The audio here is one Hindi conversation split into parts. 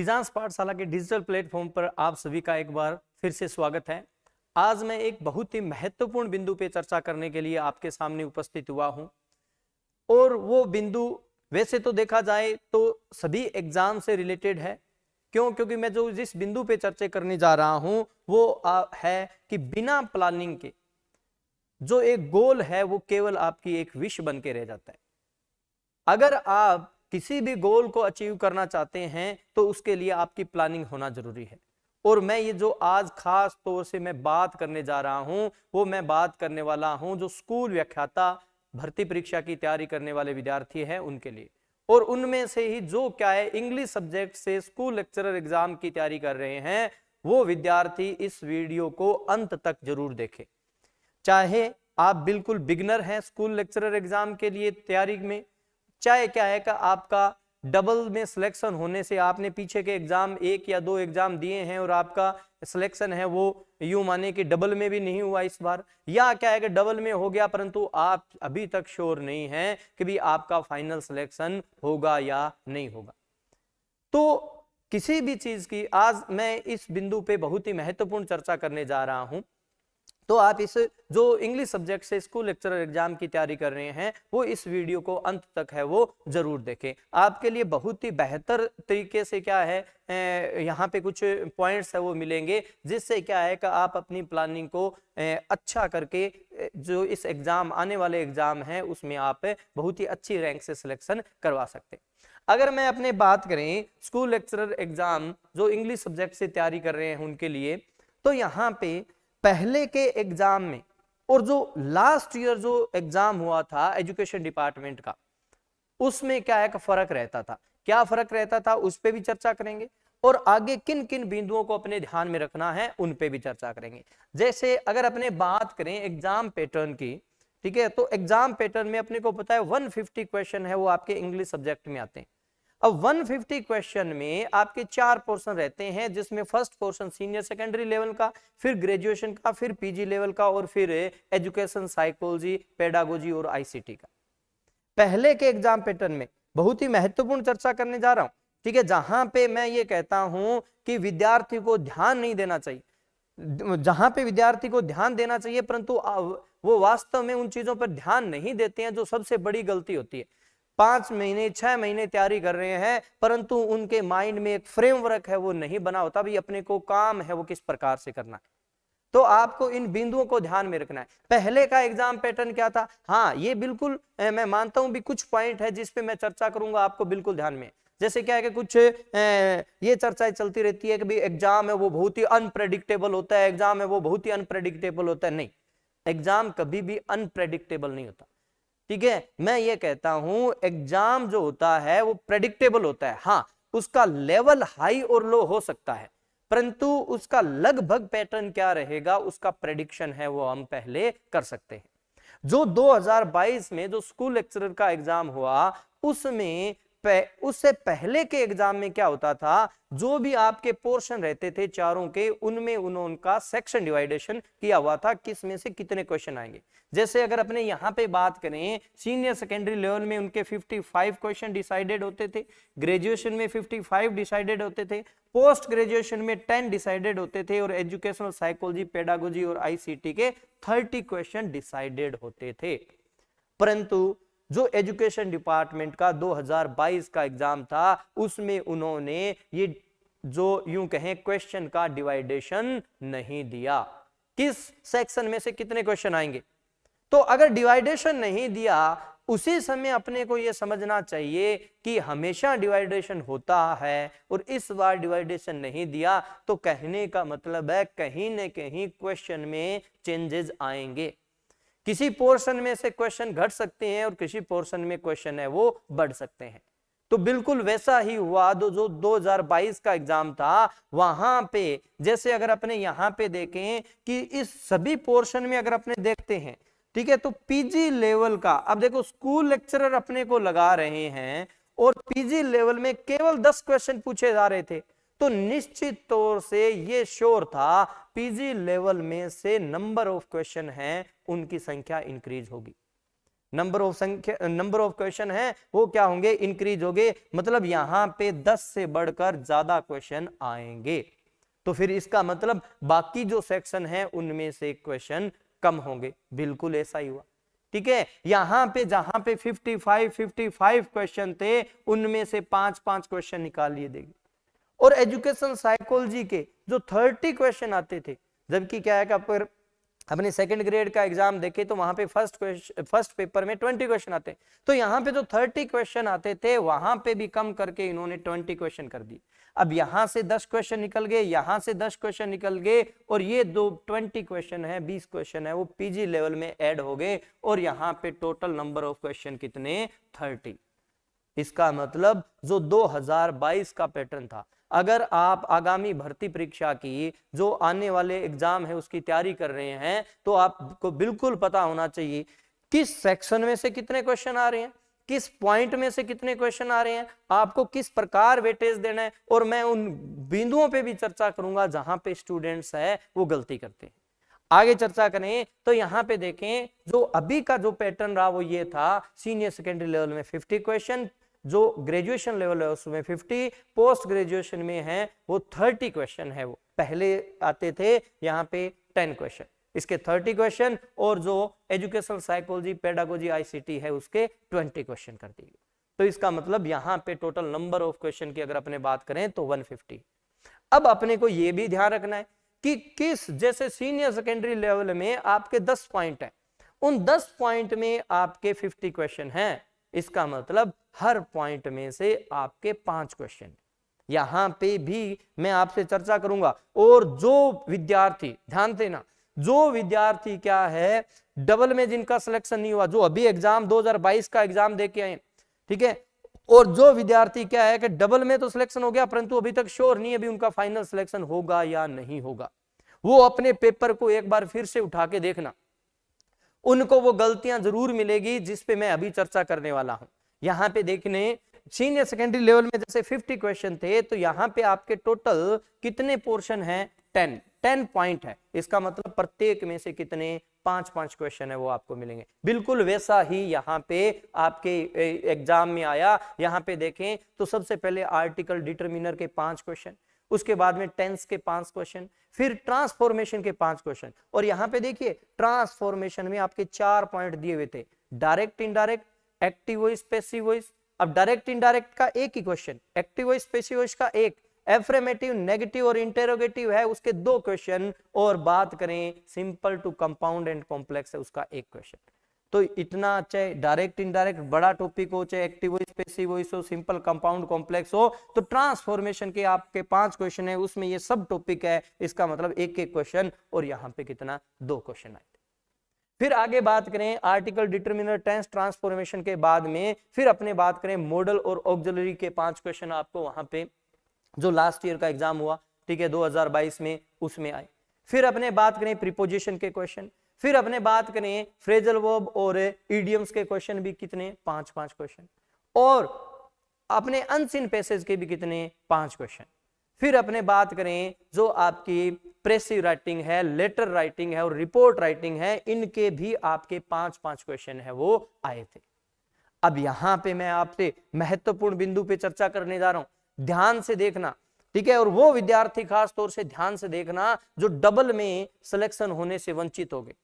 टिजांस पाठशाला के डिजिटल प्लेटफॉर्म पर आप सभी का एक बार फिर से स्वागत है। आज मैं एक बहुत ही महत्वपूर्ण बिंदु पे चर्चा करने के लिए आपके सामने उपस्थित हुआ हूं और वो बिंदु वैसे तो देखा जाए तो सभी एग्जाम से रिलेटेड है। क्योंकि मैं जो जिस बिंदु पे चर्चा करने जा रहा हूं वो है कि बिना प्लानिंग के जो एक गोल है वो केवल आपकी एक विश बन के रह जाता है। अगर आप किसी भी गोल को अचीव करना चाहते हैं तो उसके लिए आपकी प्लानिंग होना जरूरी है। और मैं ये जो आज खास तौर से मैं बात करने जा रहा हूं वो मैं बात करने वाला हूं जो स्कूल व्याख्याता भर्ती परीक्षा की तैयारी करने वाले विद्यार्थी हैं उनके लिए। और उनमें से ही जो क्या है इंग्लिश सब्जेक्ट से स्कूल लेक्चरर एग्जाम की तैयारी कर रहे हैं वो विद्यार्थी इस वीडियो को अंत तक जरूर देखें। चाहे आप बिल्कुल बिगनर हैं स्कूल लेक्चरर एग्जाम के लिए तैयारी में, चाहे क्या है कि आपका डबल में सिलेक्शन होने से आपने पीछे के एग्जाम एक या दो एग्जाम दिए हैं और आपका सिलेक्शन है वो यूं माने कि डबल में भी नहीं हुआ इस बार, या क्या है कि डबल में हो गया परंतु आप अभी तक श्योर नहीं हैं कि भी आपका फाइनल सिलेक्शन होगा या नहीं होगा। तो किसी भी चीज की आज मैं इस बिंदु पे बहुत ही महत्वपूर्ण चर्चा करने जा रहा हूं। तो आप इस जो इंग्लिश सब्जेक्ट से स्कूल लेक्चरर एग्जाम की तैयारी कर रहे हैं वो इस वीडियो को अंत तक है वो जरूर देखें। आपके लिए बहुत ही बेहतर तरीके से क्या है यहाँ पे कुछ पॉइंट्स है वो मिलेंगे जिससे क्या है कि आप अपनी प्लानिंग को अच्छा करके जो इस एग्जाम आने वाले एग्जाम है उसमें आप बहुत ही अच्छी रैंक से सिलेक्शन करवा सकते हैं। अगर मैं अपने बात करें स्कूल लेक्चरर एग्जाम जो इंग्लिश सब्जेक्ट से तैयारी कर रहे हैं उनके लिए, तो यहाँ पे पहले के एग्जाम में और जो लास्ट ईयर जो एग्जाम हुआ था एजुकेशन डिपार्टमेंट का उसमें क्या है का फर्क रहता था, क्या फर्क रहता था उस पे भी चर्चा करेंगे और आगे किन किन बिंदुओं को अपने ध्यान में रखना है उन पे भी चर्चा करेंगे। जैसे अगर अपने बात करें एग्जाम पैटर्न की, ठीक है, तो एग्जाम पैटर्न में अपने को पता है 150 क्वेश्चन है वो आपके इंग्लिश सब्जेक्ट में आते हैं। अब 150 क्वेश्चन में आपके 4 पोर्शन रहते हैं जिसमें first portion senior secondary level का, फिर ग्रेजुएशन का, फिर पीजी लेवल का और फिर एजुकेशन साइकोलॉजी पेडागोजी और आईसीटी का। पहले के एग्जाम पैटर्न में बहुत ही महत्वपूर्ण चर्चा करने जा रहा हूं, ठीक है, जहां पे मैं ये कहता हूं कि विद्यार्थी को ध्यान नहीं देना चाहिए, जहां पे विद्यार्थी को ध्यान देना चाहिए परंतु वो वास्तव में उन चीजों पर ध्यान नहीं देते हैं जो सबसे बड़ी गलती होती है। 5 महीने 6 महीने तैयारी कर रहे हैं परंतु उनके माइंड में एक फ्रेमवर्क है वो नहीं बना होता भी अपने को काम है वो किस प्रकार से करना है। तो आपको इन बिंदुओं को ध्यान में रखना है। पहले का एग्जाम पैटर्न क्या था, हाँ ये बिल्कुल मैं मानता हूं भी कुछ पॉइंट है जिस पे मैं चर्चा करूंगा आपको बिल्कुल ध्यान में। जैसे क्या है कि कुछ ये चर्चाएं चलती रहती है कि भाई एग्जाम है वो बहुत ही अनप्रेडिक्टेबल होता है, एग्जाम है वो बहुत ही अनप्रेडिक्टेबल होता है। नहीं, एग्जाम कभी भी अनप्रेडिक्टेबल नहीं होता, ठीक है। मैं ये कहता हूं एग्जाम जो होता है वो प्रेडिक्टेबल होता है, हाँ उसका लेवल हाई और लो हो सकता है परंतु उसका लगभग पैटर्न क्या रहेगा उसका प्रेडिक्शन है वो हम पहले कर सकते हैं। जो 2022 में जो स्कूल लेक्चरर का एग्जाम हुआ उसमें उससे पहले के एग्जाम में क्या होता था, जो भी आपके पोर्शन रहते थे चारों के उनमें उनका सेक्शन डिवाइडेशन किया हुआ था किस में से कितने क्वेश्चन आएंगे। जैसे अगर अपने यहाँ पे बात करें सीनियर सेकेंडरी लेवल में उनके 55 क्वेश्चन डिसाइडेड होते थे, ग्रेजुएशन में 55 डिसाइडेड होते थे, पोस्ट ग्रेजुएशन में 10 डिसाइडेड होते थे और एजुकेशनल साइकोलॉजी पेडागोजी और आईसीटी के 30 क्वेश्चन डिसाइडेड होते थे। परंतु जो एजुकेशन डिपार्टमेंट का 2022 का एग्जाम था उसमें उन्होंने ये जो यूं कहें क्वेश्चन का डिवाइडेशन नहीं दिया, किस सेक्शन में से कितने क्वेश्चन आएंगे। तो अगर डिवाइडेशन नहीं दिया उसी समय अपने को यह समझना चाहिए कि हमेशा डिवाइडेशन होता है और इस बार डिवाइडेशन नहीं दिया तो कहने का मतलब है कहीं न कहीं क्वेश्चन में चेंजेस आएंगे, किसी पोर्शन में से क्वेश्चन घट सकते हैं और किसी पोर्शन में क्वेश्चन है वो बढ़ सकते हैं। तो बिल्कुल वैसा ही हुआ जो 2022 का एग्जाम था वहां पे। जैसे अगर अपने यहां पे देखें कि इस सभी पोर्शन में अगर अपने देखते हैं, ठीक है, तो पीजी लेवल का अब देखो स्कूल लेक्चरर अपने को लगा रहे हैं और पीजी लेवल में केवल 10 क्वेश्चन पूछे जा रहे थे तो निश्चित तौर से ये श्योर था पीजी लेवल में से नंबर ऑफ क्वेश्चन हैं उनकी संख्या इंक्रीज होगी। नंबर ऑफ क्वेश्चन है वो क्या होंगे, इंक्रीज होंगे। मतलब यहां पे 10 से बढ़कर ज्यादा क्वेश्चन आएंगे, तो फिर इसका मतलब बाकी जो सेक्शन है उनमें से क्वेश्चन कम होंगे। बिल्कुल ऐसा ही हुआ। ठीक है, यहां पे जहां पे 55 क्वेश्चन थे उनमें से 5 क्वेश्चन निकाल लिए देंगे। और एजुकेशन साइकोलॉजी के जो 30 क्वेश्चन आते थे, जबकि क्या है कि आप अपने सेकंड ग्रेड का एग्जाम देखे तो वहां पे फर्स्ट पेपर में 20 क्वेश्चन आते, तो यहाँ पे जो 30 क्वेश्चन आते थे वहां पे भी कम करके इन्होंने 20 क्वेश्चन कर दिए। अब यहां से 10 क्वेश्चन निकल गए, यहां से 10 क्वेश्चन निकल गए, और ये दो 20 क्वेश्चन है, 20 क्वेश्चन है वो पीजी लेवल में ऐड हो गए, और यहाँ पे टोटल नंबर ऑफ क्वेश्चन कितने, 30। इसका मतलब जो 2022 का पैटर्न था, अगर आप आगामी भर्ती परीक्षा की जो आने वाले एग्जाम है उसकी तैयारी कर रहे हैं, तो आपको बिल्कुल पता होना चाहिए किस सेक्शन में से कितने क्वेश्चन आ रहे हैं, किस पॉइंट में से कितने क्वेश्चन आ रहे हैं, आपको किस प्रकार वेटेज देना है। और मैं उन बिंदुओं पे भी चर्चा करूंगा जहां पे स्टूडेंट्स है वो गलती करते हैं। आगे चर्चा करें तो यहाँ पे देखें, जो अभी का जो पैटर्न रहा वो ये था, सीनियर सेकेंडरी लेवल में 50 क्वेश्चन, जो ग्रेजुएशन लेवल है उसमें 50, पोस्ट ग्रेजुएशन में है वो 30 क्वेश्चन है। वो पहले आते थे यहाँ पे 10 क्वेश्चन, इसके 30 क्वेश्चन, और जो एजुकेशनल साइकोलॉजी, पेडागोजी, आईसीटी है उसके 20 क्वेश्चन कर दिए। तो इसका मतलब यहाँ पे टोटल नंबर ऑफ क्वेश्चन की अगर अपने बात करें तो 150। अब अपने को यह भी ध्यान रखना है कि किस, जैसे सीनियर सेकेंडरी लेवल में आपके 10 पॉइंट है, उन 10 पॉइंट में आपके 50 क्वेश्चन हैं, इसका मतलब हर पॉइंट में से आपके 5 क्वेश्चन। यहां पे भी मैं आपसे चर्चा करूंगा। और जो विद्यार्थी, ध्यान देना, जो विद्यार्थी क्या है डबल में जिनका सिलेक्शन नहीं हुआ, जो अभी एग्जाम 2022 का एग्जाम दे के आए, ठीक है, और जो विद्यार्थी क्या है कि डबल में तो सिलेक्शन हो गया परंतु अभी तक श्योर नहीं अभी उनका फाइनल सिलेक्शन होगा या नहीं होगा, वो अपने पेपर को एक बार फिर से उठा के देखना, उनको वो गलतियां जरूर मिलेगी जिस पे मैं अभी चर्चा करने वाला हूं। यहां पे देखने, सीनियर सेकेंडरी लेवल में जैसे 50 क्वेश्चन थे, तो यहां पे आपके टोटल कितने पोर्शन है, 10 पॉइंट है। इसका मतलब प्रत्येक में से कितने, 5 क्वेश्चन है वो आपको मिलेंगे। बिल्कुल वैसा ही यहाँ पे आपके एग्जाम में आया। यहाँ पे देखें तो सबसे पहले आर्टिकल डिटरमिनर के 5 क्वेश्चन, उसके बाद में टेंस के 5 क्वेश्चन, फिर ट्रांसफॉर्मेशन के 5 क्वेश्चन, और यहां पे देखिए ट्रांसफॉर्मेशन में आपके 4 पॉइंट दिए हुए थे, direct, indirect, active voice, passive voice. अब डायरेक्ट इनडायरेक्ट का एक ही question, active voice, passive voice का एक, एफर्मेटिव, नेगेटिव और इंटेरोगेटिव है उसके 2 क्वेश्चन, और बात करें simple to compound and complex है उसका 1 क्वेश्चन। तो इतना, चाहे डायरेक्ट इनडायरेक्ट बड़ा टॉपिक हो, चाहे एक्टिव वॉइस, पैसिव वॉइस हो, सिंपल, कंपाउंड, कॉम्प्लेक्स हो, तो ट्रांसफॉर्मेशन के आपके 5 क्वेश्चन है उसमें ये सब टॉपिक है। इसका मतलब एक क्वेश्चन, और यहां पे कितना, 2 क्वेश्चन आए थे। फिर आगे बात करें आर्टिकल, डिटरमिनर, टेंस, ट्रांसफॉर्मेशन के बाद में फिर अपने बात करें मॉडल और ऑक्सिलरी के 5 क्वेश्चन आपको वहां पे जो लास्ट ईयर का एग्जाम हुआ, ठीक है, 2022 में, उसमें आए। फिर अपने बात करें प्रीपोजिशन के क्वेश्चन, फिर अपने बात करें फ्रेजल वर्ब और इडियम्स के क्वेश्चन भी कितने, 5 क्वेश्चन, और अपने अनसीन पैसेज के भी कितने, 5 क्वेश्चन। फिर अपने बात करें जो आपकी प्रेसिव राइटिंग है, लेटर राइटिंग है और रिपोर्ट राइटिंग है, इनके भी आपके 5 क्वेश्चन है वो आए थे। अब यहां पे मैं आपसे महत्वपूर्ण बिंदु पे चर्चा करने जा रहा हूं, ध्यान से देखना, ठीक है, और वो विद्यार्थी खास तौर से ध्यान से देखना जो डबल में सिलेक्शन होने से वंचित हो गए,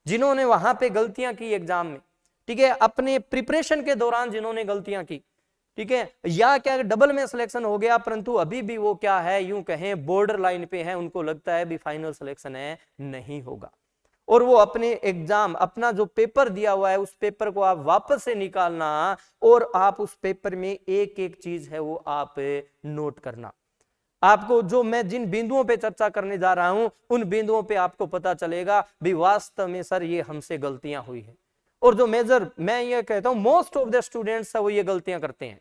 जिन्होंने वहां पे गलतियां की एग्जाम में, ठीक है, अपने प्रिपरेशन के दौरान जिन्होंने गलतियां की, ठीक है, या क्या डबल में सिलेक्शन हो गया परंतु अभी भी वो क्या है, यूं कहें बॉर्डर लाइन पे है, उनको लगता है भी फाइनल सिलेक्शन है, नहीं होगा, और वो अपने एग्जाम, अपना जो पेपर दिया हुआ है उस पेपर को आप वापस से निकालना, और आप उस पेपर में एक एक चीज है वो आप नोट करना। आपको जो मैं जिन बिंदुओं पे चर्चा करने जा रहा हूं उन बिंदुओं पे आपको पता चलेगा भी वास्तव में सर ये हमसे गलतियां हुई है, और जो मेजर मैं ये कहता हूं मोस्ट ऑफ द स्टूडेंट्स है वो ये गलतियां करते हैं।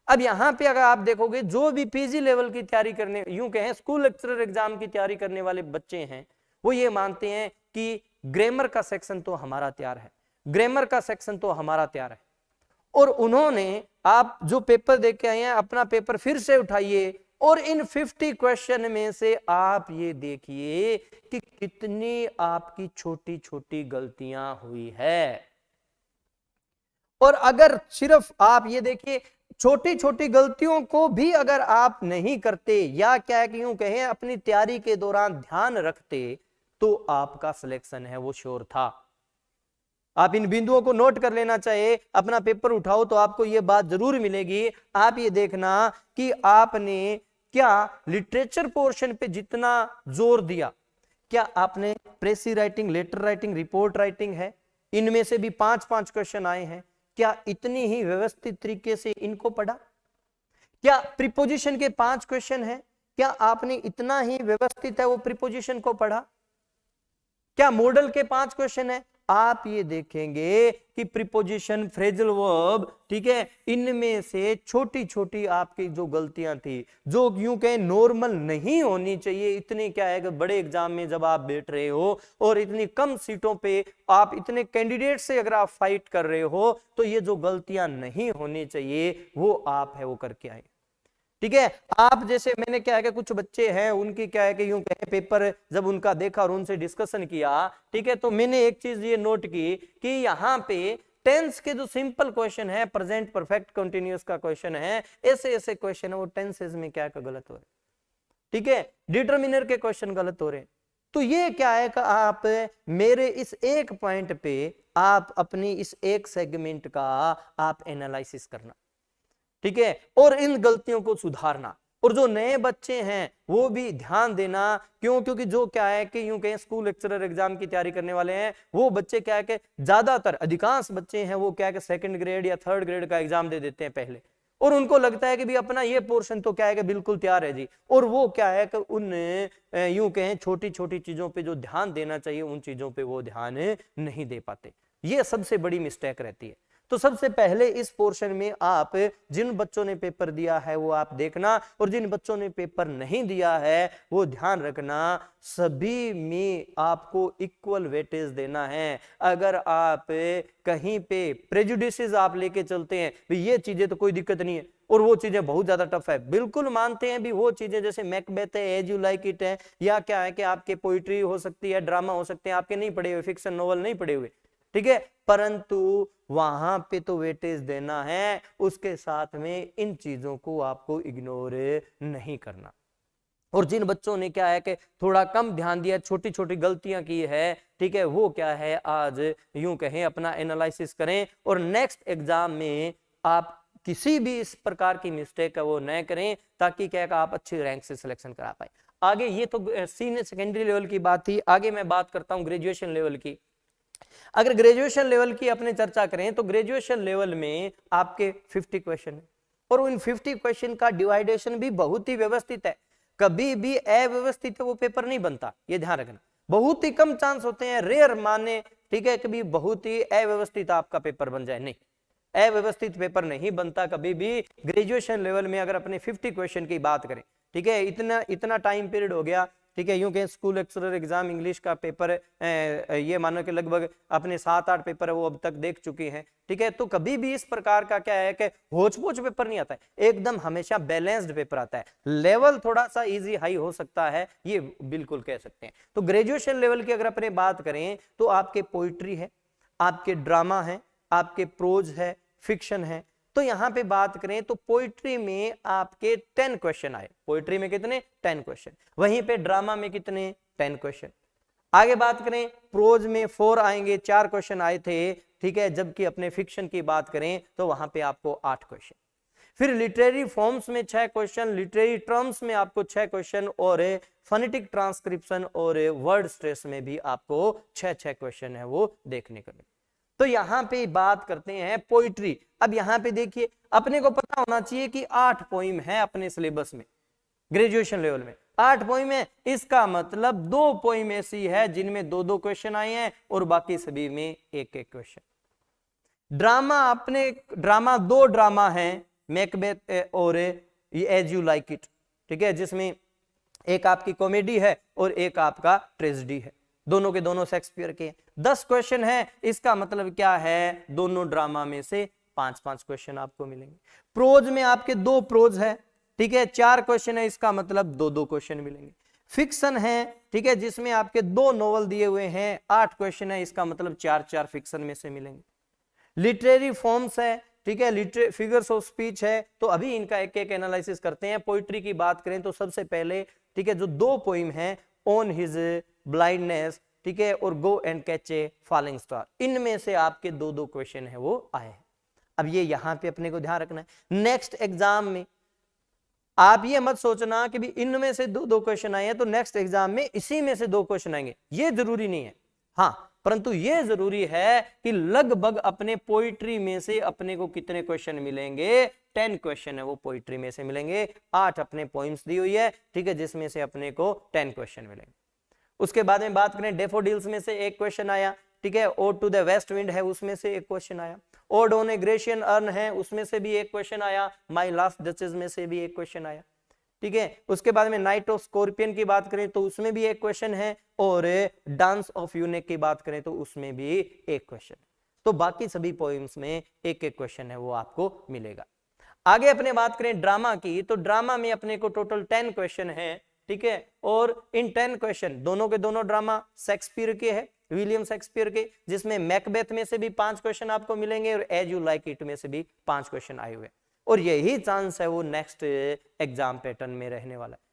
अब यहां पे अगर आप देखोगे जो भी पीजी लेवल की तैयारी करने, यूं कहें स्कूल लेक्चरर एग्जाम की तैयारी करने वाले बच्चे हैं, वो ये मानते हैं कि ग्रामर का सेक्शन तो हमारा तैयार है, ग्रामर का सेक्शन तो हमारा तैयार है, और उन्होंने, आप जो पेपर देख के आए हैं अपना पेपर फिर से उठाइए और इन 50 क्वेश्चन में से आप ये देखिए कि कितनी आपकी छोटी छोटी गलतियां हुई है। और अगर सिर्फ आप ये देखिए छोटी छोटी गलतियों को भी अगर आप नहीं करते या क्या है कि यूं कहें अपनी तैयारी के दौरान ध्यान रखते तो आपका सिलेक्शन है वो श्योर था। आप इन बिंदुओं को नोट कर लेना चाहिए, अपना पेपर उठाओ तो आपको ये बात जरूर मिलेगी। आप ये देखना कि आपने क्या लिटरेचर पोर्शन पे जितना जोर दिया, क्या आपने precis writing, letter writing, report writing है, इनमें से भी 5-5 क्वेश्चन आए हैं, क्या इतनी ही व्यवस्थित तरीके से इनको पढ़ा? क्या प्रीपोजिशन के 5 क्वेश्चन हैं, क्या आपने इतना ही व्यवस्थित है वो प्रीपोजिशन को पढ़ा? क्या मॉडल के 5 क्वेश्चन है? आप ये देखेंगे कि प्रीपोजिशन, फ्रेजल वर्ब, ठीक है, इनमें से छोटी छोटी आपकी जो गलतियां थी, जो यूं कहें नॉर्मल नहीं होनी चाहिए, इतने क्या है कि बड़े एग्जाम में जब आप बैठ रहे हो और इतनी कम सीटों पे आप इतने कैंडिडेट से अगर आप फाइट कर रहे हो तो ये जो गलतियां नहीं होनी चाहिए वो आप है वो करके आए। ठीक है, आप जैसे मैंने क्या है कि कुछ बच्चे हैं उनकी क्या है कि यूं कहे पेपर जब उनका देखा और उनसे डिस्कशन किया, ठीक है, तो मैंने एक चीज ये नोट की कि यहाँ पे टेंस के जो सिंपल क्वेश्चन है, प्रेजेंट परफेक्ट कंटिन्यूअस का क्वेश्चन है, ऐसे ऐसे क्वेश्चन है वो टेंसेस में क्या गलत हो रहे, ठीक है, डिटर्मिनर के क्वेश्चन गलत हो रहे। तो ये क्या है कि आप मेरे इस एक पॉइंट पे आप अपनी इस एक सेगमेंट का आप एनालिसिस करना, ठीक है, और इन गलतियों को सुधारना। और जो नए बच्चे हैं वो भी ध्यान देना, क्यों? क्योंकि जो क्या है कि यूं कहें स्कूल लेक्चरर एग्जाम की तैयारी करने वाले हैं वो बच्चे क्या है कि ज्यादातर अधिकांश बच्चे हैं वो क्या है कि सेकंड ग्रेड या थर्ड ग्रेड का एग्जाम दे देते हैं पहले, और उनको लगता है कि भी अपना ये पोर्शन तो क्या है कि बिल्कुल तैयार है जी, और वो क्या है कि उन यूं कहें छोटी छोटी चीजों पे जो ध्यान देना चाहिए उन चीजों पे वो ध्यान नहीं दे पाते। ये सबसे बड़ी मिस्टेक रहती है। तो सबसे पहले इस पोर्शन में आप जिन बच्चों ने पेपर दिया है वो आप देखना, और जिन बच्चों ने पेपर नहीं दिया है वो ध्यान रखना, सभी में आपको इक्वल वेटेज देना है। अगर आप कहीं पे प्रेजुडिसेस आप लेके चलते हैं भी ये चीजें तो कोई दिक्कत नहीं है और वो चीजें बहुत ज्यादा टफ है, बिल्कुल मानते हैं भी वो चीजें जैसे मैकबेथ है, एज यू लाइक इट है, या क्या है कि आपके पोइट्री हो सकती है, ड्रामा हो सकते हैं, आपके नहीं पढ़े हुए, फिक्शन नॉवल नहीं पढ़े हुए, ठीक है, परंतु वहां पे तो वेटेज देना है, उसके साथ में इन चीजों को आपको इग्नोर नहीं करना। और जिन बच्चों ने क्या है कि थोड़ा कम ध्यान दिया, छोटी छोटी गलतियां की है, ठीक है, वो क्या है आज यूं कहें अपना एनालिसिस करें और नेक्स्ट एग्जाम में आप किसी भी इस प्रकार की मिस्टेक है वो न करें, ताकि क्या है आप अच्छी रैंक से सिलेक्शन करा पाए। आगे ये तो सीनियर सेकेंडरी लेवल की बात थी, आगे मैं बात करता हूं ग्रेजुएशन लेवल की। अगर ग्रेजुएशन लेवल की अपने चर्चा करें तो ग्रेजुएशन लेवल में आपके 50 क्वेश्चन है और उन 50 क्वेश्चन का डिवाइडेशन भी बहुत ही व्यवस्थित है, कभी भी अव्यवस्थित वो पेपर नहीं बनता, ये ध्यान रखना। बहुत ही कम चांस होते हैं, रेयर माने, ठीक है, कभी बहुत ही अव्यवस्थित आपका पेपर बन जाए, नहीं, अव्यवस्थित पेपर नहीं बनता कभी भी ग्रेजुएशन लेवल में। अगर अपने 50 क्वेश्चन की बात करें, ठीक है, इतना इतना टाइम पीरियड हो गया, ठीक है, यूं कहें स्कूल लेक्चरर एग्जाम इंग्लिश का पेपर ये मानो कि लगभग अपने 7-8 पेपर है वो अब तक देख चुके हैं, ठीक है, तो कभी भी इस प्रकार का क्या है कि होच-पोच पेपर नहीं आता है, एकदम हमेशा बैलेंस्ड पेपर आता है। लेवल थोड़ा सा इजी हाई हो सकता है, ये बिल्कुल कह सकते हैं। तो ग्रेजुएशन लेवल की अगर अपने बात करें तो आपके पोइट्री है, आपके ड्रामा है, आपके प्रोज है, फिक्शन है। तो यहां पे बात करें तो पोइट्री में आपके 10 क्वेश्चन आए, पोइट्री में कितने? 10 क्वेश्चन। वहीं पे ड्रामा में कितने? 10 क्वेश्चन। आगे बात करें प्रोज में 4 आएंगे, 4 क्वेश्चन आए थे, ठीक है, जबकि अपने फिक्शन की बात करें तो वहां पे आपको 8 क्वेश्चन। फिर लिटरेरी फॉर्म्स में 6 क्वेश्चन, लिटरेरी टर्म्स में आपको 6 क्वेश्चन, और फोनेटिक ट्रांसक्रिप्शन और वर्ड स्ट्रेस में भी आपको 6 क्वेश्चन है वो देखने को मिले। तो यहां पे बात करते हैं पोइट्री। अब यहां पे देखिए अपने को पता होना चाहिए कि 8 पोइम है अपने सिलेबस में, ग्रेजुएशन लेवल में 8 पोइम है, इसका मतलब 2 पोइम ऐसी है जिनमें 2-2 क्वेश्चन आए हैं और बाकी सभी में 1-1 क्वेश्चन। ड्रामा, अपने ड्रामा 2 ड्रामा है, मैकबेथ और एज यू लाइक इट, ठीक है, जिसमें एक आपकी कॉमेडी है और एक आपका ट्रेजेडी है, दोनों के दोनों शेक्सपियर के। 10 क्वेश्चन है, इसका मतलब क्या है दोनों ड्रामा में से 5-5 क्वेश्चन आपको मिलेंगे। प्रोज में आपके 2 प्रोज है, ठीक है, 4 क्वेश्चन है, इसका मतलब 2-2 क्वेश्चन मिलेंगे। फिक्शन है, ठीक है, जिसमें आपके 2 नॉवल दिए हुए हैं, 8 क्वेश्चन है, इसका मतलब 4-4 फिक्शन में से मिलेंगे। लिटरेरी फॉर्म्स है, ठीक है, फिगर्स ऑफ स्पीच है, तो अभी इनका एक एक एनालिसिस करते हैं। पोइट्री की बात करें तो सबसे पहले, ठीक है, जो दो पोइम है, ऑन हिज ब्लाइंडनेस, ठीक है, और go and catch a falling star, इनमें से आपके दो दो क्वेश्चन है वो आए हैं। अब ये यहां पे अपने को ध्यान रखना है। नेक्स्ट एग्जाम में आप ये मत सोचना कि भी इनमें से दो दो क्वेश्चन आए हैं तो नेक्स्ट एग्जाम में इसी में से दो क्वेश्चन आएंगे, ये जरूरी नहीं है। हाँ, परंतु ये जरूरी है कि लगभग अपने पोइट्री में से अपने को कितने क्वेश्चन मिलेंगे, 10 क्वेश्चन है वो पोइट्री में से मिलेंगे। 8 अपने पोइम्स दी हुई है, ठीक है, जिसमें से अपने को 10 क्वेश्चन मिलेंगे। उसके बाद में बात करें, डेफोडिल्स में से एक क्वेश्चन आया, ठीक है, ode to the west wind है, उसमें से एक क्वेश्चन आया। Ode on a Grecian urn है, उसमें से भी एक क्वेश्चन आया। माई लास्ट डचेस में से भी एक क्वेश्चन आया, ठीक है। उसके बाद में नाइट ऑफ स्कॉर्पियन की बात करें तो उसमें भी एक क्वेश्चन है, और डांस ऑफ यूनिक की बात करें तो उसमें भी एक क्वेश्चन। तो बाकी सभी पोएम्स में एक एक क्वेश्चन है वो आपको मिलेगा। आगे अपने बात करें ड्रामा की, तो ड्रामा में अपने को टोटल 10 क्वेश्चन है, ठीक है, और इन 10 क्वेश्चन दोनों के दोनों ड्रामा शेक्सपियर के है, विलियम शेक्सपियर के, जिसमें मैकबेथ में से भी 5 क्वेश्चन आपको मिलेंगे और एज यू लाइक इट में से भी 5 क्वेश्चन आए हुए, और यही चांस है वो नेक्स्ट एग्जाम पैटर्न में रहने वाला है।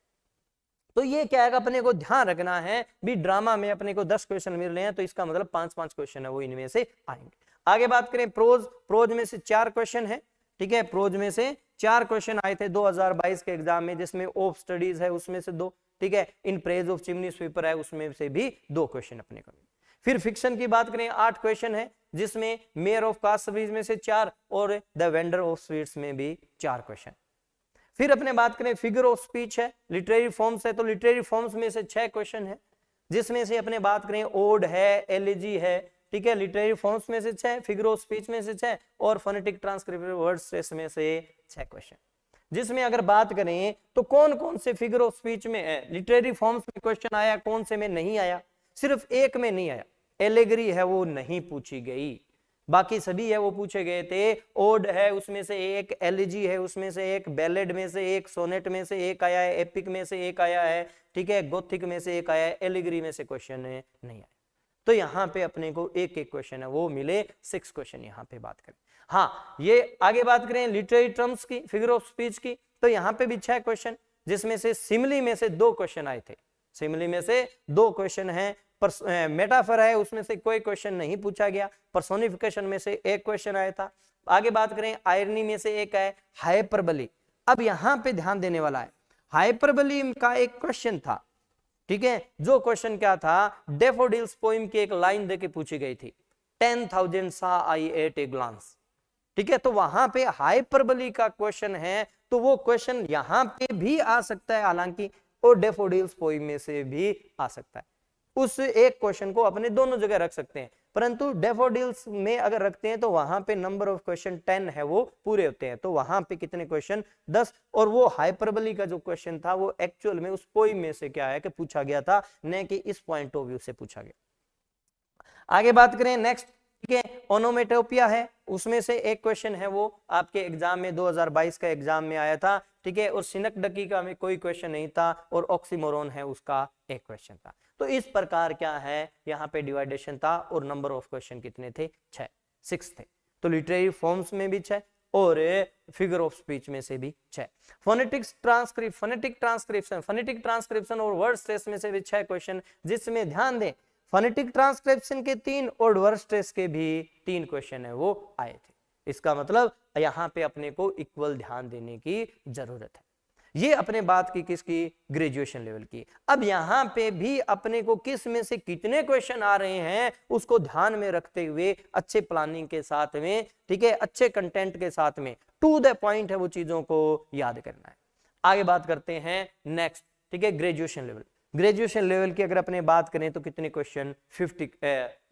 तो ये क्या है, अपने को ध्यान रखना है भी ड्रामा में अपने को 10 क्वेश्चन मिल रहे हैं तो इसका मतलब 5-5 क्वेश्चन है वो इनमें से आएंगे। आगे बात करें प्रोज में से 4 क्वेश्चन है, ठीक है, प्रोज में से 4 क्वेश्चन आए थे 2022 के एग्जाम में, जिसमें ऑफ स्टडीज है उसमें से 2, ठीक है, in praise of chimney sweeper है उसमें से भी 2 क्वेश्चन अपने को। फिर फिक्शन की बात करें 8 क्वेश्चन है, जिसमें मेयर ऑफ कास्टरीज में से 4 और द वेंडर ऑफ स्वीट्स में भी 4 क्वेश्चन। फिर अपने बात करें फिगर ऑफ स्पीच है, लिटरेरी फॉर्म्स है, तो लिटरेरी फॉर्म्स में से 6 क्वेश्चन है, जिसमें से अपने बात करें ओड है, एलिजी है, ठीक है, लिटरेरी फॉर्म्स में से 6, फिगर ऑफ स्पीच में से 6 और फोनेटिक ट्रांसक्रिप्टिव वर्ड स्ट्रेस में से 6 क्वेश्चन। जिसमें अगर बात करें तो कौन कौन से फिगर ऑफ स्पीच में है, लिटरेरी फॉर्म्स में क्वेश्चन आया, कौन से में नहीं आया, सिर्फ एक में नहीं आया, एलेगरी है वो नहीं पूछी गई, बाकी सभी है वो पूछे गए थे। ओड है उसमें से एक, एलिजी है उसमें से एक, बैलेड में से एक, सोनेट में से एक आया है, एपिक में से एक आया है, ठीक है, गोथिक में से एक आया है, एलिगरी में से क्वेश्चन नहीं आया। तो यहाँ पे अपने को एक एक क्वेश्चन है वो मिले, 6 क्वेश्चन यहाँ पे बात करें। हाँ, ये आगे बात करें लिटरेरी टर्म्स की, फिगर ऑफ स्पीच की, तो यहाँ पे भी 6 क्वेश्चन, जिसमें से सिमिली में से 2 क्वेश्चन आए थे, सिमिली में से 2 क्वेश्चन है। मेटाफर है उसमें से कोई क्वेश्चन नहीं पूछा गया, पर्सोनिफिकेशन में से एक क्वेश्चन आया था। आगे बात करें आयरनी में से एक है, हाइपरबली। अब यहां पे ध्यान देने वाला है, हाइपरबली का एक क्वेश्चन था, ठीक है, जो क्वेश्चन क्या था, डेफोडिल्स पोइम की एक लाइन देके पूछी गई थी, 10,000 saw I at a glance, ठीक है, तो वहां पे हाइपरबली का क्वेश्चन है, तो वो क्वेश्चन यहां पे भी आ सकता है हालांकि, और डेफोडिल्स पोइम में से भी आ सकता है। उस एक क्वेश्चन को अपने दोनों जगह रख सकते हैं, परंतु डेफोडिल्स में अगर रखते हैं तो वहां पे नंबर ऑफ क्वेश्चन 10 है वो पूरे होते हैं, तो वहां पे कितने क्वेश्चन, 10, और वो हाइपरबली का जो क्वेश्चन था वो एक्चुअल में उस पोइम में से क्या है कि पूछा गया था, न कि इस पॉइंट ऑफ व्यू से पूछा गया। आगे बात करें नेक्स्ट, ठीक है, ओनोमेटोपिया है, उसमें से एक क्वेश्चन है वो आपके एग्जाम में 2022 का एग्जाम में आया था, ठीक है, और सिनकडकी का में कोई क्वेश्चन नहीं था, और ऑक्सीमोरोन है उसका एक क्वेश्चन था। तो इस प्रकार क्या है यहाँ पे डिवाइडेशन था, और नंबर ऑफ क्वेश्चन कितने थे, 6 थे। तो लिटरेरी फॉर्म्स में भी 6 और फिगर ऑफ स्पीच में से भी 6। फोनेटिक ट्रांसक्रिप्शन और वर्ड स्ट्रेस में से भी 6 क्वेश्चन, जिसमें ध्यान दें फोनेटिक ट्रांसक्रिप्शन के 3 और वर्ड स्ट्रेस के भी 3 क्वेश्चन है वो आए थे। इसका मतलब यहाँ पे अपने को इक्वल ध्यान देने की जरूरत है। ये अपने बात की किसकी, ग्रेजुएशन लेवल की। अब यहाँ पे भी अपने को किस में से कितने क्वेश्चन आ रहे हैं उसको ध्यान में रखते हुए अच्छे प्लानिंग के साथ में, ठीक है, अच्छे कंटेंट के साथ में, टू द पॉइंट है वो चीजों को याद करना है। आगे बात करते हैं नेक्स्ट, ठीक है, ग्रेजुएशन लेवल। ग्रेजुएशन लेवल की अगर अपने बात करें तो कितने क्वेश्चन, 50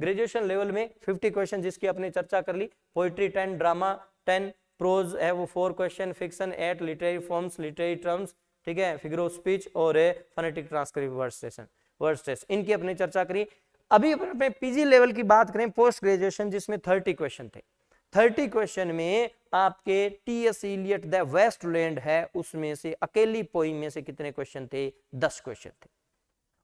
ग्रेजुएशन लेवल में 50 क्वेश्चन, जिसकी अपने चर्चा कर ली। पोइट्री 10, ड्रामा 10, प्रोज है वो 4 question, fiction 8, literary forms, literary terms, ठीक है, फिगर ऑफ स्पीच और फोनेटिक ट्रांसक्रिप्टिव वर्ड स्ट्रेस, इनकी अपने चर्चा करी। अभी अपने पीजी लेवल की बात करें, पोस्ट ग्रेजुएशन, जिसमें 30 क्वेश्चन थे। 30 क्वेश्चन में आपके टी.एस. इलियट द वेस्टलैंड है उसमें से अकेली पोइम में से कितने क्वेश्चन थे, 10 क्वेश्चन थे।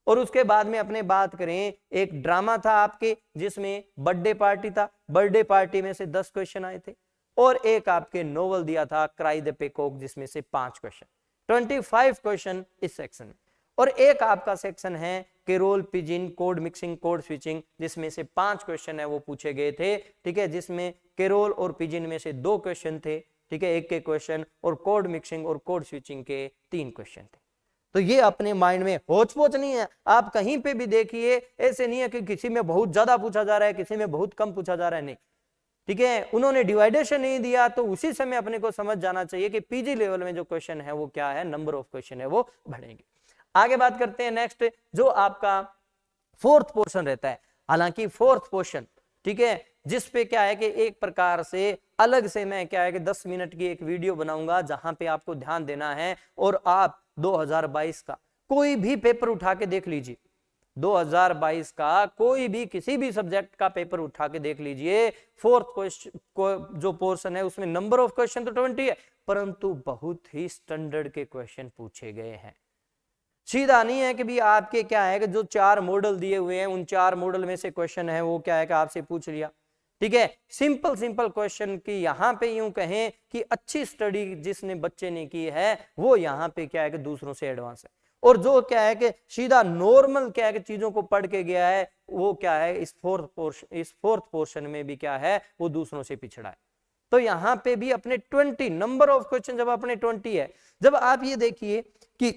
और उसके बाद में अपने बात करें, एक ड्रामा था आपके जिसमें बर्थडे पार्टी था, बर्थडे पार्टी में से 10 क्वेश्चन आए थे, और एक आपके नोवेल दिया था क्राई द पीकॉक जिसमें से 5 क्वेश्चन, 25 क्वेश्चन इस सेक्शन में। और एक आपका सेक्शन है Carol pidgin code mixing code switching जिसमें से 5 क्वेश्चन है वो पूछे गए थे, ठीक है, जिसमें केरोल और पिजिन में से 2 क्वेश्चन थे, ठीक है, एक क्वेश्चन, और कोड मिक्सिंग और कोड स्विचिंग के 3 क्वेश्चन थे। तो ये अपने माइंड में होच पोच नहीं है, आप कहीं पे भी देखिए ऐसे नहीं है कि किसी में बहुत ज्यादा पूछा जा रहा है, किसी में बहुत कम पूछा जा रहा है, नहीं, ठीक है, उन्होंने डिवाइडेशन नहीं दिया तो उसी समय अपने को समझ जाना चाहिए कि पीजी लेवल में जो क्वेश्चन है वो क्या है, नंबर ऑफ क्वेश्चन है वो बढ़ेंगे। आगे बात करते हैं नेक्स्ट, जो आपका फोर्थ पोर्शन रहता है, हालांकि फोर्थ पोर्शन, ठीक है, जिसपे क्या है कि एक प्रकार से अलग से मैं क्या है कि 10 मिनट की एक वीडियो बनाऊंगा जहां पे आपको ध्यान देना है, और आप 2022 का कोई भी पेपर उठा के देख लीजिए, 2022 का कोई भी किसी भी सब्जेक्ट का पेपर उठा के देख लीजिए, फोर्थ क्वेश्चन जो पोर्शन है उसमें नंबर ऑफ क्वेश्चन तो 20 है, परंतु बहुत ही स्टैंडर्ड के क्वेश्चन पूछे गए हैं। सीधा नहीं है कि भी आपके क्या है कि जो 4 मॉडल दिए हुए हैं उन 4 मॉडल में से क्वेश्चन है वो क्या है कि आपसे पूछ लिया, ठीक है, सिंपल सिंपल क्वेश्चन की यहाँ पे यूं कहें कि अच्छी स्टडी जिसने बच्चे ने की है वो यहाँ पे क्या है कि दूसरों से एडवांस है, और जो क्या है कि सीधा नॉर्मल क्या है कि चीजों को पढ़ के गया है वो क्या है इस फोर्थ पोर्शन में भी क्या है वो दूसरों से पिछड़ा है। तो यहाँ पे भी अपने 20 नंबर ऑफ क्वेश्चन जब अपने 20 है, जब आप ये देखिए कि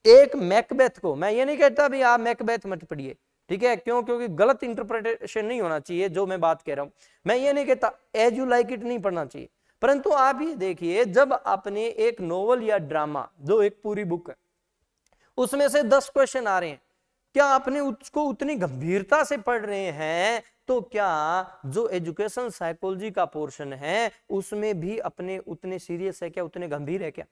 एक मैकबेथ को, मैं ये नहीं कहता भी आप मैकबेथ मत पढ़िए, ठीक है, क्यों, क्योंकि गलत इंटरप्रिटेशन नहीं होना चाहिए जो मैं बात कह रहा हूं, मैं ये नहीं कहता एज यू लाइक इट नहीं पढ़ना चाहिए, परंतु आप ये देखिए जब आपने एक नोवेल या ड्रामा जो एक पूरी बुक है उसमें से 10 क्वेश्चन आ रहे हैं, क्या आपने उसको उतनी गंभीरता से पढ़ रहे हैं, तो क्या जो एजुकेशन साइकोलॉजी का पोर्शन है उसमें भी अपने उतने सीरियस है क्या, उतने गंभीर है क्या?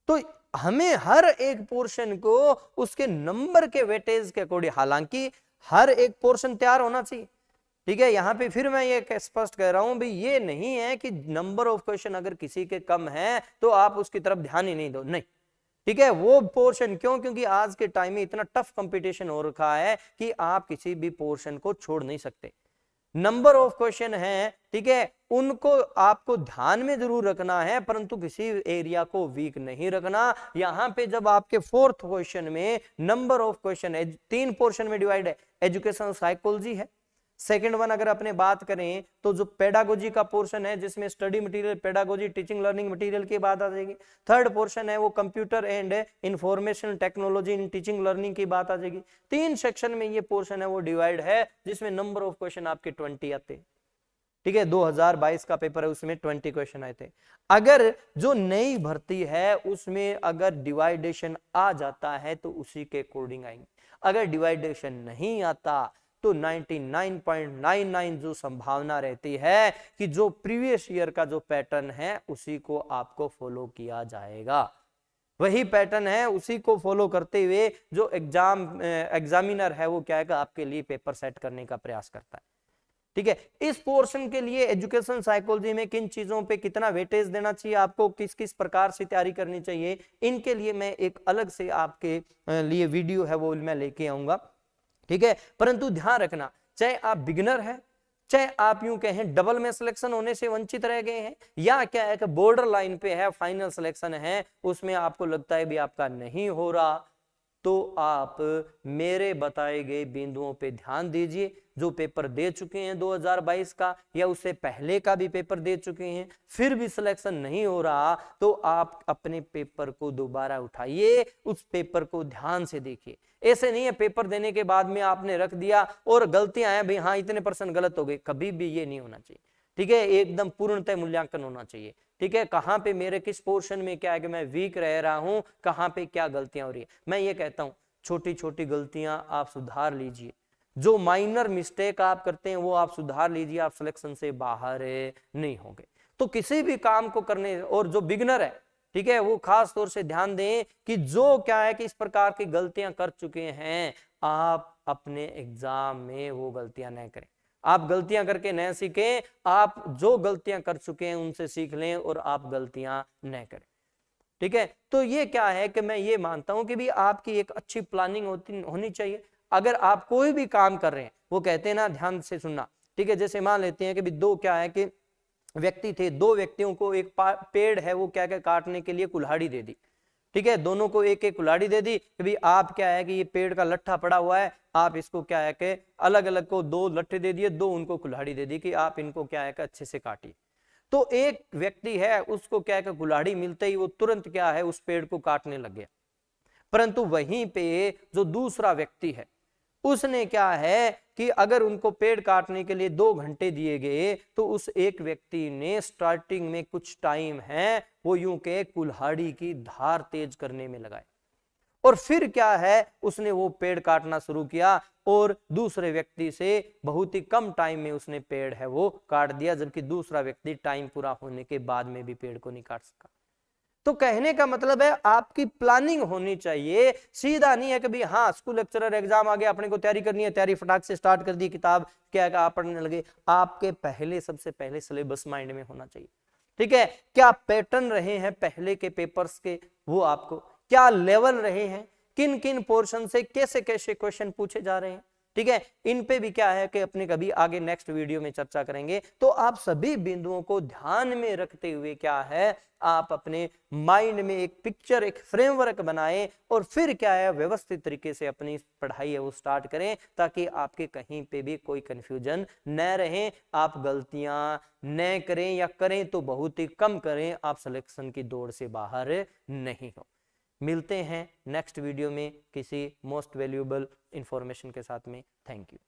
तो हमें हर एक पोर्शन को उसके नंबर के वेटेज के अकॉर्डिंग, हालांकि हर एक पोर्शन तैयार होना चाहिए, ठीक है, यहां पे फिर मैं ये स्पष्ट कह रहा हूं भी ये नहीं है कि नंबर ऑफ क्वेश्चन अगर किसी के कम है तो आप उसकी तरफ ध्यान ही नहीं दो, नहीं, ठीक है, वो पोर्शन क्यों, क्योंकि आज के टाइम में इतना टफ कंपटीशन हो रखा है कि आप किसी भी पोर्शन को छोड़ नहीं सकते, नंबर ऑफ क्वेश्चन है, ठीक है, उनको आपको ध्यान में जरूर रखना है परंतु किसी एरिया को वीक नहीं रखना। यहां पे जब आपके फोर्थ क्वेश्चन में नंबर ऑफ क्वेश्चन है, 3 पोर्शन में डिवाइड है, एजुकेशन साइकोलॉजी है, सेकंड वन अगर अपने बात करें तो जो पेडागोजी का पोर्शन है जिसमें study material, pedagogy, teaching learning material की बात आ जाएगी, थर्ड पोर्शन है वो computer and information technology in teaching learning की बात आ जाएगी। 3 सेक्शन में ये पोर्शन है वो डिवाइड है जिसमें नंबर ऑफ क्वेश्चन आपके 20 आते हैं, ठीक है, 2022 का पेपर है उसमें 20 क्वेश्चन आए थे। अगर जो नई भर्ती है उसमें अगर डिवाइडेशन आ जाता है तो उसी के अकॉर्डिंग आएंगे, अगर डिवाइडेशन नहीं आता तो 99.99 जो संभावना रहती है कि जो प्रीवियस ईयर का जो पैटर्न है उसी को आपको फॉलो किया जाएगा, वही पैटर्न है उसी को फॉलो करते हुए जो एग्जामिनर है वो क्या है आपके लिए पेपर सेट करने का प्रयास करता है, ठीक है। इस पोर्शन के लिए एजुकेशन साइकोलॉजी में किन चीजों पे कितना वेटेज देना चाहिए, आपको किस किस प्रकार से तैयारी करनी चाहिए, इनके लिए मैं एक अलग से आपके लिए वीडियो है वो मैं लेके आऊंगा, ठीक है। परंतु ध्यान रखना, चाहे आप बिगिनर है, चाहे आप यूं कहें डबल में सिलेक्शन होने से वंचित रह गए हैं, या क्या है कि बॉर्डर लाइन पे है, फाइनल सिलेक्शन है उसमें आपको लगता है भी आपका नहीं हो रहा, तो आप मेरे बताए गए बिंदुओं पे ध्यान दीजिए। जो पेपर दे चुके हैं 2022 का या उससे पहले का भी पेपर दे चुके हैं, फिर भी सिलेक्शन नहीं हो रहा तो आप अपने पेपर को दोबारा उठाइए, उस पेपर को ध्यान से देखिए। ऐसे नहीं है पेपर देने के बाद में आपने रख दिया और गलतियां हैं भाई, हाँ इतने % गलत हो गए, कभी भी ये नहीं होना चाहिए, ठीक है, एकदम पूर्णतः मूल्यांकन होना चाहिए, ठीक है। कहां पे मेरे किस पोर्शन में क्या है कि मैं वीक रह रहा हूं, कहां पे क्या गलतियां हो रही है, मैं ये कहता हूं छोटी छोटी गलतियां आप सुधार लीजिए, जो माइनर मिस्टेक आप करते हैं वो आप सुधार लीजिए, आप सिलेक्शन से बाहर नहीं होंगे। तो किसी भी काम को करने, और जो बिगिनर है, ठीक है, वो खास तौर से ध्यान दें कि जो क्या है कि इस प्रकार की गलतियां कर चुके हैं आप अपने एग्जाम में वो गलतियां न करें, आप गलतियां करके न सीखें, आप जो गलतियां कर चुके हैं उनसे सीख लें और आप गलतियां न करें, ठीक है। तो ये क्या है कि मैं ये मानता हूं कि भी आपकी एक अच्छी प्लानिंग होनी चाहिए। अगर आप कोई भी काम कर रहे हैं, वो कहते हैं ना, ध्यान से सुनना, ठीक है। जैसे मान लेते हैं कि भी दो क्या है कि व्यक्ति थे, दो व्यक्तियों को एक पेड़ है वो क्या क्या काटने के लिए कुल्हाड़ी दे दी, ठीक है। दोनों को एक एक कुल्हाड़ी दे दी कि भाई आप क्या है कि ये पेड़ का लट्ठा पड़ा हुआ है, आप इसको क्या है कि अलग अलग को दो लट्ठे दे दिए, दो उनको कुल्हाड़ी दे दी कि आप इनको क्या है कि अच्छे से काटिए। तो एक व्यक्ति है उसको क्या है कि कुल्हाड़ी मिलते ही वो तुरंत क्या है उस पेड़ को काटने लग गया। परंतु वहीं पे जो दूसरा व्यक्ति है उसने क्या है कि अगर उनको पेड़ काटने के लिए 2 घंटे दिए गए तो उस एक व्यक्ति ने स्टार्टिंग में कुछ टाइम है वो यूं के कुल्हाड़ी की धार तेज करने में लगाए, और फिर क्या है उसने वो पेड़ काटना शुरू किया और दूसरे व्यक्ति से बहुत ही कम टाइम में उसने पेड़ है वो काट दिया, जबकि दूसरा व्यक्ति टाइम पूरा होने के बाद में भी पेड़ को नहीं काट सका। तो कहने का मतलब है आपकी प्लानिंग होनी चाहिए, सीधा नहीं है कि भाई हाँ स्कूल लेक्चरर एग्जाम आ गया अपने को तैयारी करनी है, तैयारी फटाक से स्टार्ट कर दी, किताब क्या आप पढ़ने लगे। आपके पहले सबसे पहले सिलेबस माइंड में होना चाहिए, ठीक है। क्या पैटर्न रहे हैं पहले के पेपर्स के, वो आपको क्या लेवल रहे हैं, किन किन पोर्शन से कैसे कैसे क्वेश्चन पूछे जा रहे हैं, ठीक है। इन पे भी क्या है कि अपने कभी आगे नेक्स्ट वीडियो में चर्चा करेंगे। तो आप सभी बिंदुओं को ध्यान में रखते हुए क्या है आप अपने माइंड में एक पिक्चर, एक फ्रेमवर्क बनाएं और फिर क्या है व्यवस्थित तरीके से अपनी पढ़ाई है वो स्टार्ट करें, ताकि आपके कहीं पे भी कोई कंफ्यूजन न रहे, आप गलतियां न करें या करें तो बहुत ही कम करें, आप सिलेक्शन की दौड़ से बाहर नहीं हो। मिलते हैं नेक्स्ट वीडियो में किसी मोस्ट वैल्यूएबल इंफॉर्मेशन के साथ में। Thank you.